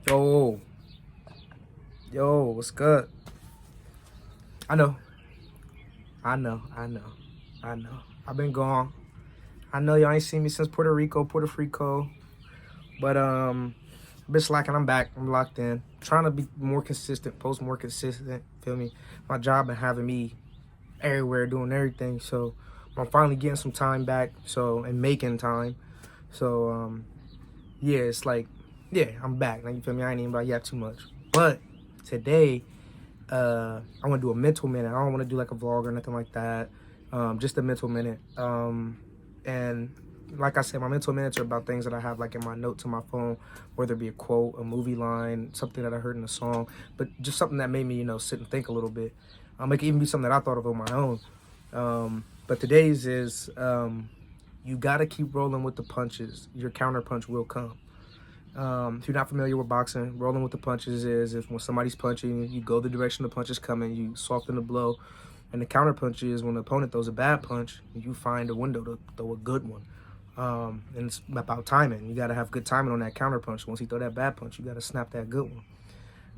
Yo, what's good? I know, I know. I've been gone. I know y'all ain't seen me since Puerto Rico. But been slacking. I'm back. I'm locked in. Trying to be more consistent, post more consistent. Feel me? My job been having me everywhere doing everything. So I'm finally getting some time back. So and making time. So yeah, it's like yeah, I'm back. Like you feel me? I ain't even about yet too much. But today I want to do a mental minute. I don't want to do like a vlog or nothing like that. Just a mental minute. And like I said, my mental minutes are about things that I have like in my notes on my phone, whether it be a quote, a movie line, something that I heard in a song, but just something that made me, sit and think a little bit. It can even be something that I thought of on my own. But today's is you got to keep rolling with the punches. Your counter punch will come. If you're not familiar with boxing, rolling with the punches is if when somebody's punching, you go the direction the punch is coming, you soften the blow. And the counter punch is when the opponent throws a bad punch, you find a window to throw a good one. And it's about timing. You got to have good timing on that counter punch. Once you throw that bad punch, you got to snap that good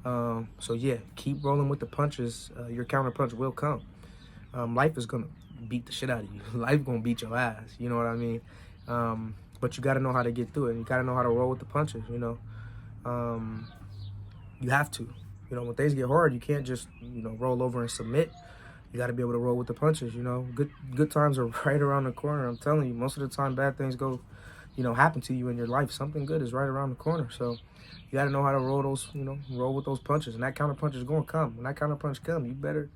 one. So yeah, keep rolling with the punches. Your counter punch will come. Life is gonna beat the shit out of you. Life gonna beat your ass. You know what I mean? But you got to know how to get through it. You got to know how to roll with the punches. You have to. When things get hard, you can't just roll over and submit. You got to be able to roll with the punches. Good times are right around the corner. I'm telling you, most of the time bad things go, happen to you in your life. Something good is right around the corner. So you got to know how to roll those, roll with those punches. And that counter punch is going to come. When that counter punch comes, you better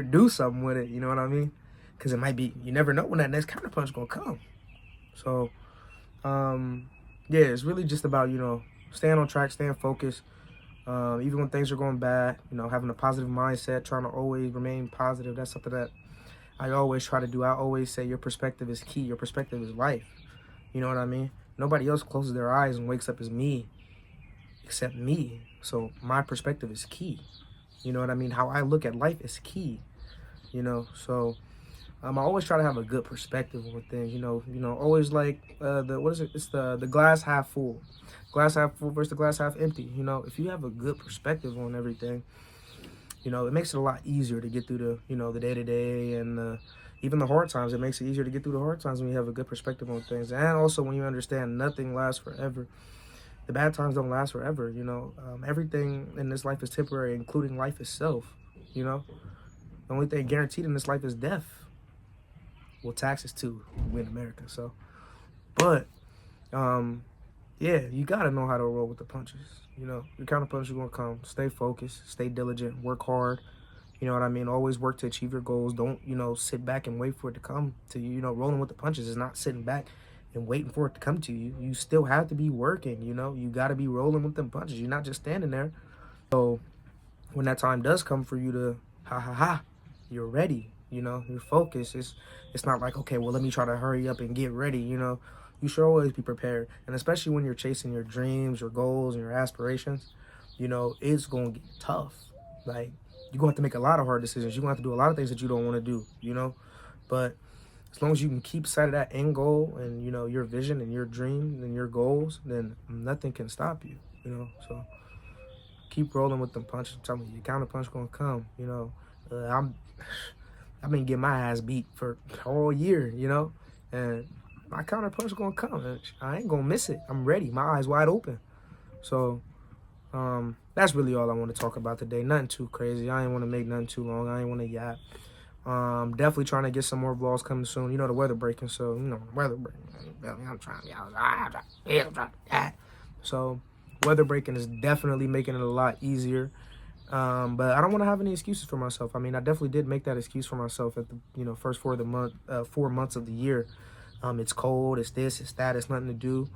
do something with it. You know what I mean? Because it might be, you never know when that next counter punch is going to come. So, yeah, it's really just about, staying on track, staying focused. Even when things are going bad, having a positive mindset, trying to always remain positive. That's something that I always try to do. I always say your perspective is key. Your perspective is life. You know what I mean? Nobody else closes their eyes and wakes up as me except me. So my perspective is key. You know what I mean? How I look at life is key. So I always try to have a good perspective on things. Always like what is it? It's the glass half full. Glass half full versus the glass half empty. If you have a good perspective on everything, it makes it a lot easier to get through the day to day and even the hard times. It makes it easier to get through the hard times when you have a good perspective on things. And also when you understand nothing lasts forever. The bad times don't last forever. Everything in this life is temporary, including life itself. The only thing guaranteed in this life is death. Well, taxes too. We in America, so. But yeah, you gotta know how to roll with the punches. Your counter punch is gonna come. Stay focused, stay diligent, work hard. You know what I mean? Always work to achieve your goals. Don't, sit back and wait for it to come to you. Rolling with the punches is not sitting back and waiting for it to come to you. You still have to be working, you gotta be rolling with them punches. You're not just standing there. So when that time does come for you to you're ready. You're focused. It's not like, okay, well, let me try to hurry up and get ready. You should always be prepared. And especially when you're chasing your dreams, your goals, and your aspirations, it's going to get tough. Like, you're going to have to make a lot of hard decisions. You're going to have to do a lot of things that you don't want to do, But as long as you can keep sight of that end goal and, your vision and your dreams and your goals, then nothing can stop you, So keep rolling with them punches. I'm telling you, your counter punch going to come, I've been getting my ass beat for all year, and my counter punch gonna come. I ain't gonna miss it. I'm ready. My eyes wide open. So that's really all I want to talk about today. Nothing too crazy. I ain't want to make nothing too long. I ain't want to yap. Definitely trying to get some more vlogs coming soon. The weather breaking, so weather breaking. I'm trying to be outside. So weather breaking is definitely making it a lot easier. But I don't want to have any excuses for myself. I mean, I definitely did make that excuse for myself at the first 4 months of the year. It's cold, it's this, it's that, it's nothing to do.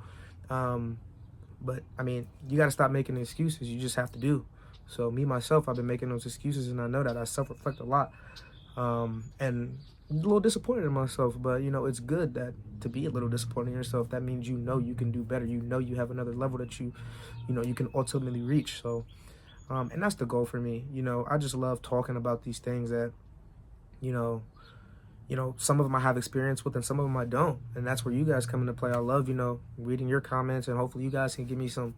But I mean, you got to stop making excuses. You just have to do. So me myself, I've been making those excuses, and I know that I self-reflect a lot. And I'm a little disappointed in myself, but it's good that to be a little disappointed in yourself. That means you can do better. You have another level that you can ultimately reach. So. And that's the goal for me. I just love talking about these things that, some of them I have experience with and some of them I don't. And that's where you guys come into play. I love, reading your comments, and hopefully you guys can give me some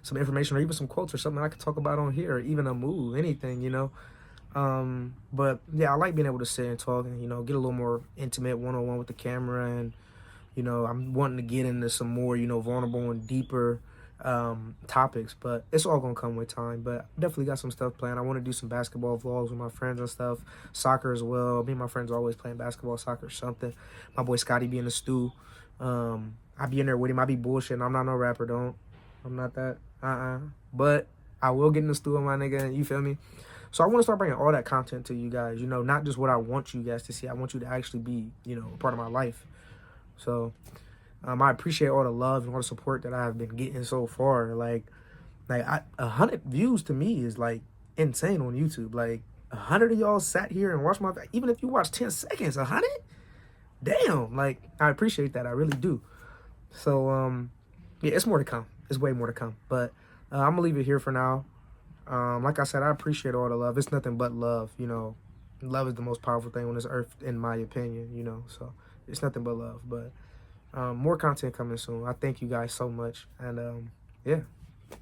some information or even some quotes or something I could talk about on here, or even a move, anything, you know. But yeah, I like being able to sit and talk and, you know, get a little more intimate one-on-one with the camera. And, you know, I'm wanting to get into some more, you know, vulnerable and deeper topics, but it's all gonna come with time. But definitely got some stuff planned. I want to do some basketball vlogs with my friends and stuff, soccer as well. Me and my friends are always playing basketball, soccer, or something. My boy Scotty be in the stew. I be in there with him. I be bullshitting. I'm not no rapper, don't. I'm not that. But I will get in the stew with my nigga. You feel me? So I want to start bringing all that content to you guys. You know, not just what I want you guys to see. I want you to actually be, you know, a part of my life. So I appreciate all the love and all the support that I have been getting so far. Like 100 views to me is like insane on YouTube. Like 100 of y'all sat here and watched my, even if you watch 10 seconds, 100? Damn, like I appreciate that. I really do. So yeah, it's more to come. It's way more to come. But I'm gonna leave it here for now. Like I said, I appreciate all the love. It's nothing but love, you know. Love is the most powerful thing on this earth, in my opinion, you know. So it's nothing but love. But more content coming soon. I thank you guys so much. And yeah,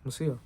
we'll see you.